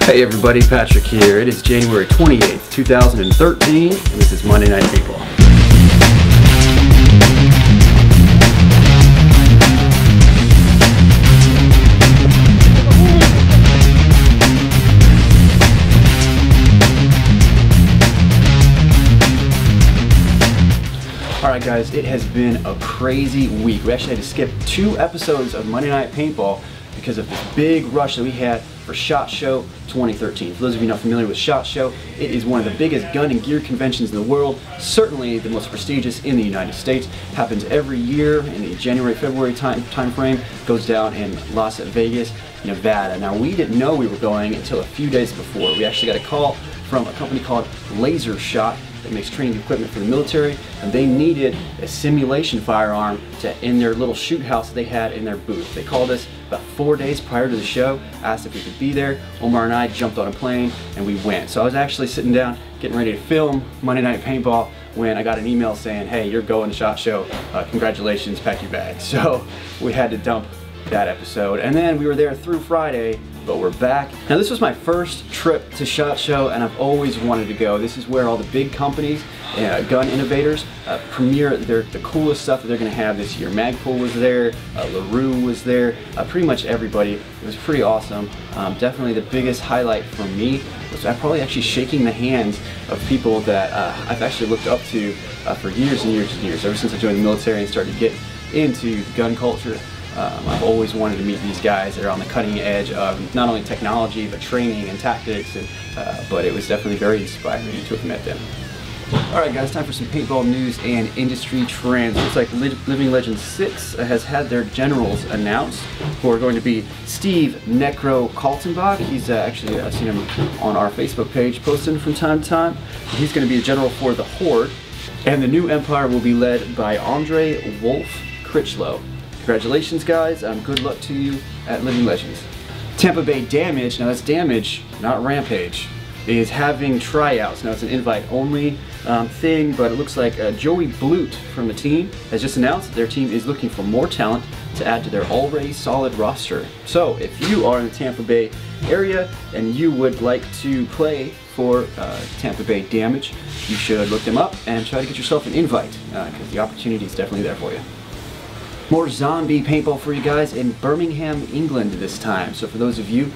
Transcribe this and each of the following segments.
Hey everybody, Patrick here. It is January 28th, 2013, and this is Monday Night Paintball. Alright guys, it has been a crazy week. We actually had to skip 2 episodes of Monday Night Paintball because of this big rush that we had for SHOT Show 2013. For those of you not familiar with SHOT Show, it is one of the biggest gun and gear conventions in the world, certainly the most prestigious in the United States. Happens every year in the January-February time frame, goes down in Las Vegas, Nevada. Now we didn't know we were going until a few days before. We actually got a call from a company called Laser Shot that makes training equipment for the military, and they needed a simulation firearm in their little shoot house they had in their booth. They called us about 4 days prior to the show, asked if we could be there. Omar and I jumped on a plane and we went. So I was actually sitting down getting ready to film Monday Night Paintball when I got an email saying, hey, you're going to SHOT Show, congratulations, pack your bags. So we had to dump that episode, and then we were there through Friday, but we're back. Now this was my first trip to SHOT Show, and I've always wanted to go. This is where all the big companies, gun innovators, premiere the coolest stuff that they're going to have this year. Magpul was there, LaRue was there, pretty much everybody. It was pretty awesome. Definitely the biggest highlight for me was probably actually shaking the hands of people that I've actually looked up to for years and years and years, ever since I joined the military and started to get into gun culture. I've always wanted to meet these guys that are on the cutting edge of not only technology but training and tactics, and, but it was definitely very inspiring to have met them. Alright guys, time for some paintball news and industry trends. Looks like Living Legends 6 has had their generals announced, who are going to be Steve Necro Kaltenbach. He's actually, I've seen him on our Facebook page posting from time to time. He's going to be a general for the Horde, and the new Empire will be led by Andre Wolf Critchlow. Congratulations guys, good luck to you at Living Legends. Tampa Bay Damage, now that's Damage, not Rampage, is having tryouts. Now it's an invite only thing, but it looks like Joey Blute from the team has just announced that their team is looking for more talent to add to their already solid roster. So if you are in the Tampa Bay area and you would like to play for Tampa Bay Damage, you should look them up and try to get yourself an invite, because the opportunity is definitely there for you. More zombie paintball for you guys in Birmingham, England this time. So for those of you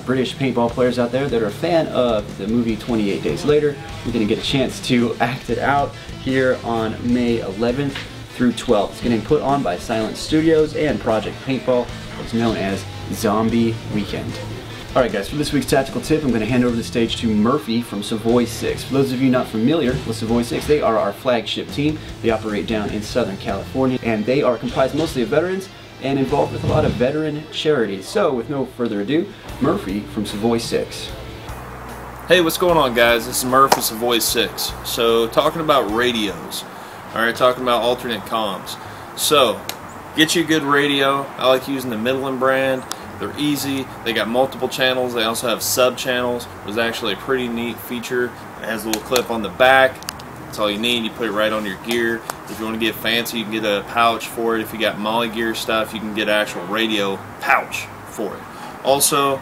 British paintball players out there that are a fan of the movie 28 Days Later, you're going to get a chance to act it out here on May 11th through 12th. It's getting put on by Silent Studios and Project Paintball. It's known as Zombie Weekend. Alright guys, for this week's tactical tip, I'm going to hand over the stage to Murphy from Savoy 6. For those of you not familiar with Savoy 6, they are our flagship team. They operate down in Southern California, and they are comprised mostly of veterans and involved with a lot of veteran charities. So with no further ado, Murphy from Savoy 6. Hey, what's going on guys? This is Murphy from Savoy 6. So talking about radios, alright, talking about alternate comms. So get you a good radio. I like using the Midland brand. They're easy, they got multiple channels, they also have sub-channels. There's actually a pretty neat feature. It has a little clip on the back. That's all you need, you put it right on your gear. If you want to get fancy, you can get a pouch for it. If you got Molly gear stuff, you can get an actual radio pouch for it. Also,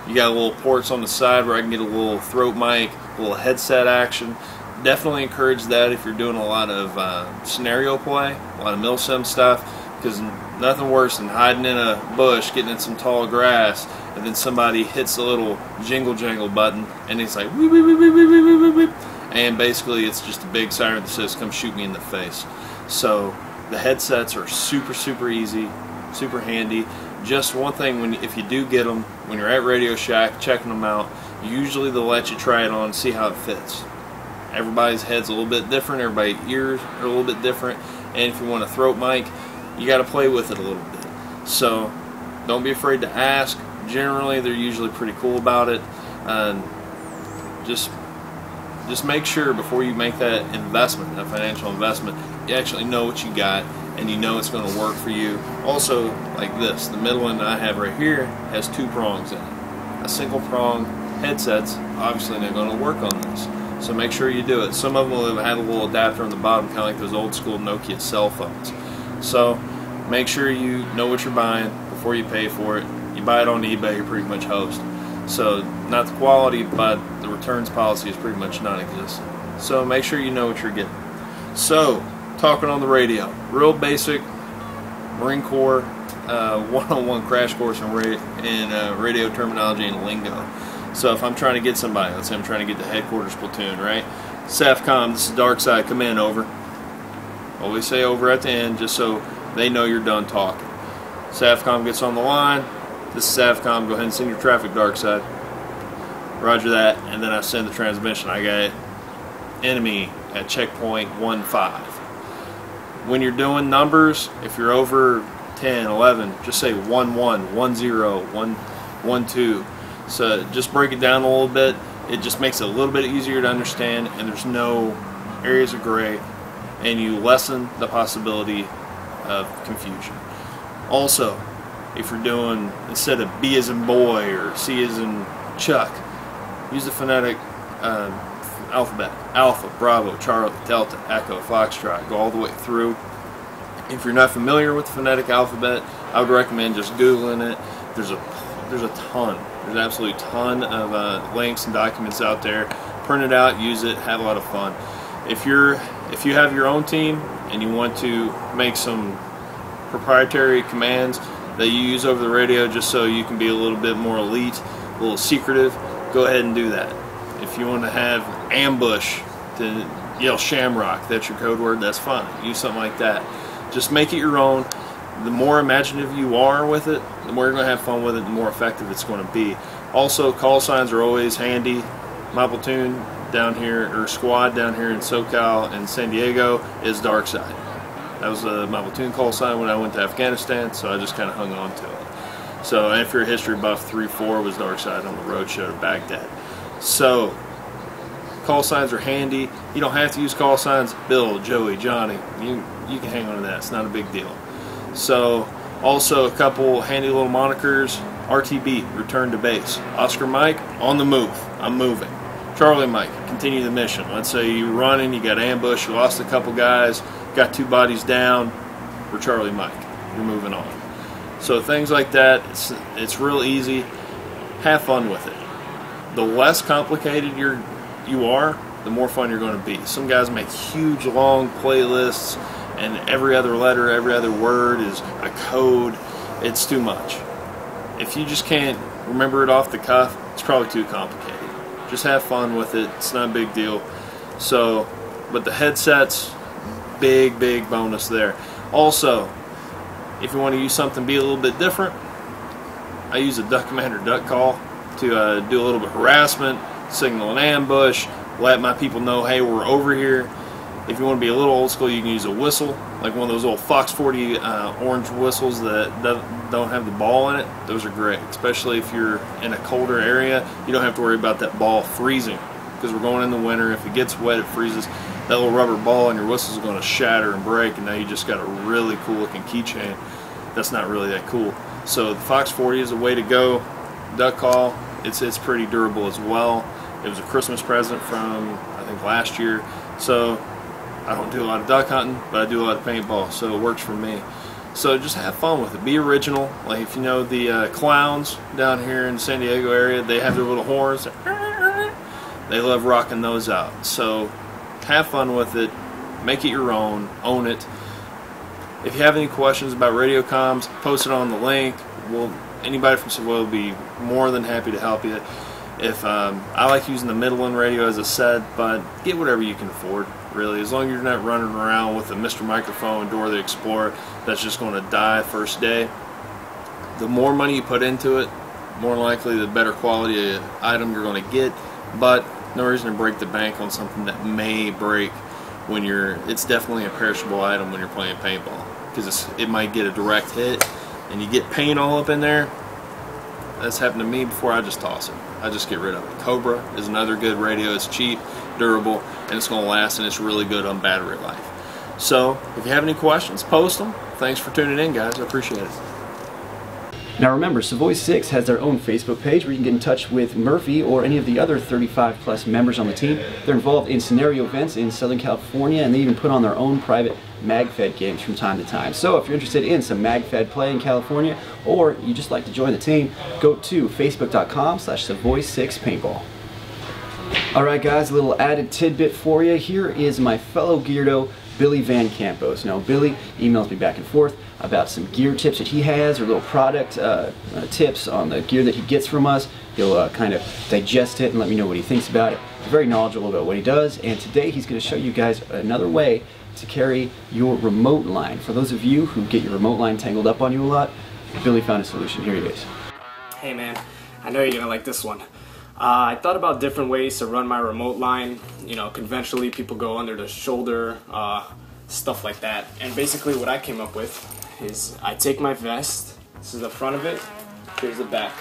you got little ports on the side where I can get a little throat mic, a little headset action. Definitely encourage that if you're doing a lot of scenario play, a lot of milsim stuff, because nothing worse than hiding in a bush, getting in some tall grass, and then somebody hits the little jingle jangle button, and it's like wee, wee, wee, wee, wee, wee, wee, wee, and basically it's just a big siren that says come shoot me in the face. So the headsets are super easy, super handy. Just one thing, if you do get them, when you're at Radio Shack checking them out, usually they'll let you try it on and see how it fits. Everybody's head's a little bit different, everybody's ears are a little bit different, and if you want a throat mic, you got to play with it a little bit. So don't be afraid to ask. Generally they're usually pretty cool about it. Just make sure before you make that investment, that financial investment, you actually know what you got and you know it's going to work for you. Also, like this, the middle one I have right here has 2 prongs in it. A single prong headset's obviously not going to work on this. So make sure you do it. Some of them will have a little adapter on the bottom, kind of like those old school Nokia cell phones. So make sure you know what you're buying before you pay for it. You buy it on eBay, you're pretty much host. So not the quality, but the returns policy is pretty much non-existent. So make sure you know what you're getting. So talking on the radio, real basic Marine Corps one-on-one crash course in radio terminology and lingo. So if I'm trying to get somebody, let's say I'm trying to get the headquarters platoon, right? SAFCOM, this is dark side, come in, over. Always say over at the end, just so they know you're done talking. SAFCOM gets on the line, this is SAFCOM, go ahead and send your traffic, dark side. Roger that, and then I send the transmission. I got enemy at checkpoint 15. When you're doing numbers, if you're over 10, 11, just say 11, 10, 12. So just break it down a little bit. It just makes it a little bit easier to understand, and there's no areas of gray, and you lessen the possibility of confusion. Also, if you're doing, instead of B as in boy or C as in Chuck, use the phonetic alphabet. Alpha, Bravo, Charlie, Delta, Echo, Foxtrot, go all the way through. If you're not familiar with the phonetic alphabet, I would recommend just Googling it. There's a ton. There's absolutely a ton of links and documents out there. Print it out, use it, have a lot of fun. If you have your own team and you want to make some proprietary commands that you use over the radio just so you can be a little bit more elite, a little secretive, go ahead and do that. If you want to have ambush to yell Shamrock, that's your code word, that's fine. Use something like that. Just make it your own. The more imaginative you are with it, the more you're going to have fun with it, the more effective it's going to be. Also, call signs are always handy. My platoon down here, or squad down here in SoCal and San Diego, is dark side. That was my platoon call sign when I went to Afghanistan, so I just kind of hung on to it. So if you're a history buff, 3-4 was dark side on the road show to Baghdad. So call signs are handy. You don't have to use call signs. Bill, Joey, Johnny, you can hang on to that. It's not a big deal. So also a couple handy little monikers. RTB, return to base. Oscar Mike, on the move. I'm moving. Charlie Mike, continue the mission. Let's say you're running, you got ambush, you lost a couple guys, got 2 bodies down. We're Charlie Mike. You're moving on. So things like that, it's real easy. Have fun with it. The less complicated you are, the more fun you're going to be. Some guys make huge long playlists, and every other letter, every other word is a code. It's too much. If you just can't remember it off the cuff, it's probably too complicated. Just have fun with it. It's not a big deal. So, but the headsets, big bonus there. Also, if you want to use something be a little bit different, I use a duck command or duck call to do a little bit of harassment, signal an ambush, let my people know, hey, we're over here. If you want to be a little old school, you can use a whistle, like one of those old Fox 40 orange whistles that don't have the ball in it. Those are great, especially if you're in a colder area. You don't have to worry about that ball freezing, because we're going in the winter. If it gets wet, it freezes. That little rubber ball on your whistle is going to shatter and break, and now you just got a really cool looking keychain. That's not really that cool. So the Fox 40 is a way to go. Duck call, it's pretty durable as well. It was a Christmas present from, I think, last year. So I don't do a lot of duck hunting, but I do a lot of paintball, so it works for me. So just have fun with it. Be original. Like if you know the clowns down here in the San Diego area, they have their little horns. They love rocking those out. So have fun with it. Make it your own. Own it. If you have any questions about radio comms, post it on the link. Anybody from Savoy will be more than happy to help you. If I like using the Midland radio, as I said, but get whatever you can afford, really. As long as you're not running around with a Mr. Microphone, Dora the Explorer, that's just going to die first day. The more money you put into it, more likely the better quality item you're going to get, but no reason to break the bank on something that may break when it's definitely a perishable item when you're playing paintball, because it might get a direct hit and you get paint all up in there. That's happened to me before. I just toss it. I just get rid of it. Cobra is another good radio. It's cheap, durable, and it's going to last, and it's really good on battery life. So if you have any questions, post them. Thanks for tuning in, guys. I appreciate it. Now remember, Savoy 6 has their own Facebook page where you can get in touch with Murphy or any of the other 35 plus members on the team. They're involved in scenario events in Southern California, and they even put on their own private MagFed games from time to time. So if you're interested in some MagFed play in California, or you just like to join the team, go to facebook.com/Savoy6Paintball. Alright guys, a little added tidbit for you. Here is my fellow Geardo, Billy Van Campos. Now Billy emails me back and forth about some gear tips that he has, or little product tips on the gear that he gets from us. He'll kind of digest it and let me know what he thinks about it. He's very knowledgeable about what he does, and today he's going to show you guys another way to carry your remote line. For those of you who get your remote line tangled up on you a lot, Billy found a solution. Here he is. Hey man, I know you're going to like this one. I thought about different ways to run my remote line. You know, conventionally people go under the shoulder, stuff like that. And basically what I came up with is I take my vest, this is the front of it, here's the back.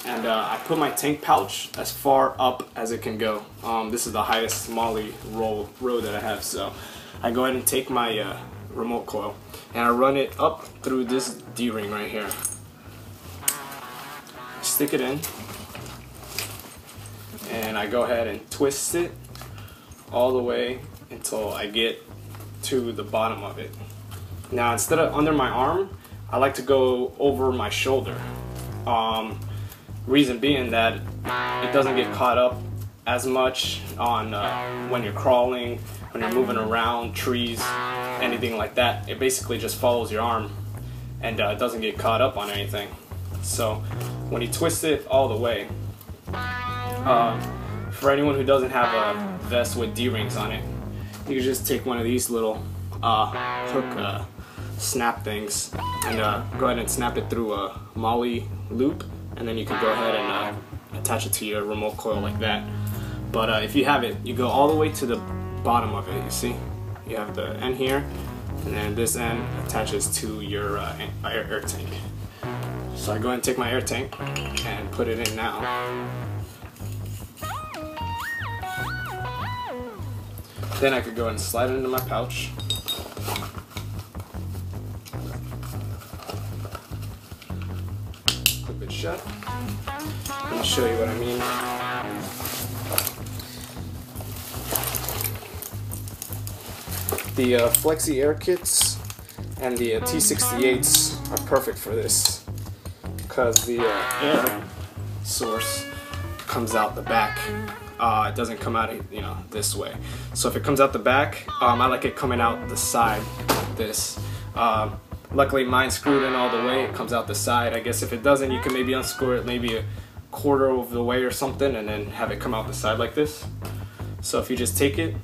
And I put my tank pouch as far up as it can go. This is the highest Molly row that I have. So I go ahead and take my remote coil and I run it up through this D-ring right here. Stick it in. And I go ahead and twist it all the way until I get to the bottom of it. Now instead of under my arm, I like to go over my shoulder. Reason being that it doesn't get caught up as much on when you're crawling, when you're moving around, trees, anything like that. It basically just follows your arm and doesn't get caught up on anything. So when you twist it all the way, for anyone who doesn't have a vest with D-rings on it, you can just take one of these little hook snap things and go ahead and snap it through a Molly loop, and then you can go ahead and attach it to your remote coil like that. But if you have it, you go all the way to the bottom of it. You see, you have the end here, and then this end attaches to your air tank. So I go ahead and take my air tank and put it in now. Then I could go ahead and slide it into my pouch. Clip it shut. Let me show you what I mean. The Flexi Air Kits and the T68s are perfect for this because the air source comes out the back. It doesn't come out, you know, this way. So if it comes out the back, I like it coming out the side like this. Luckily mine's screwed in all the way, it comes out the side. I guess if it doesn't, you can maybe unscrew it maybe a quarter of the way or something and then have it come out the side like this. So if you just take it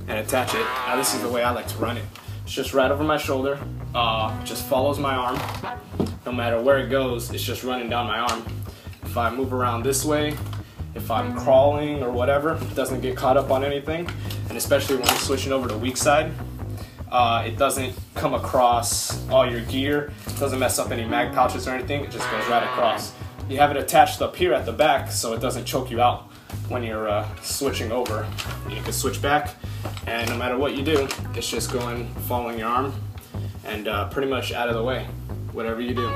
and attach it, now this is the way I like to run it. It's just right over my shoulder, just follows my arm. No matter where it goes, it's just running down my arm. If I move around this way, if I'm crawling or whatever, it doesn't get caught up on anything. And especially when you're switching over to weak side, it doesn't come across all your gear. It doesn't mess up any mag pouches or anything. It just goes right across. You have it attached up here at the back so it doesn't choke you out when you're switching over. You can switch back, and no matter what you do, it's just going, following your arm, and pretty much out of the way, whatever you do.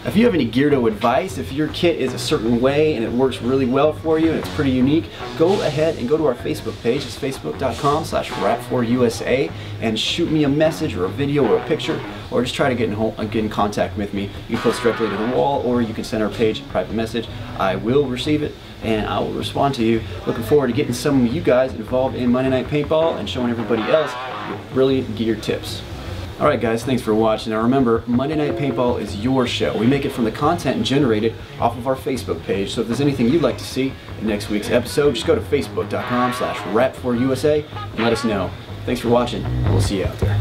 If you have any Geardo advice, if your kit is a certain way and it works really well for you and it's pretty unique, go ahead and go to our Facebook page. It's facebook.com/Rap4USA and shoot me a message or a video or a picture, or just try to get in contact with me. You can post directly to the wall, or you can send our page a private message. I will receive it and I will respond to you. Looking forward to getting some of you guys involved in Monday Night Paintball and showing everybody else your brilliant gear tips. Alright guys, thanks for watching. Now remember, Monday Night Paintball is your show. We make it from the content generated off of our Facebook page. So if there's anything you'd like to see in next week's episode, just go to facebook.com/Rap4USA and let us know. Thanks for watching, and we'll see you out there.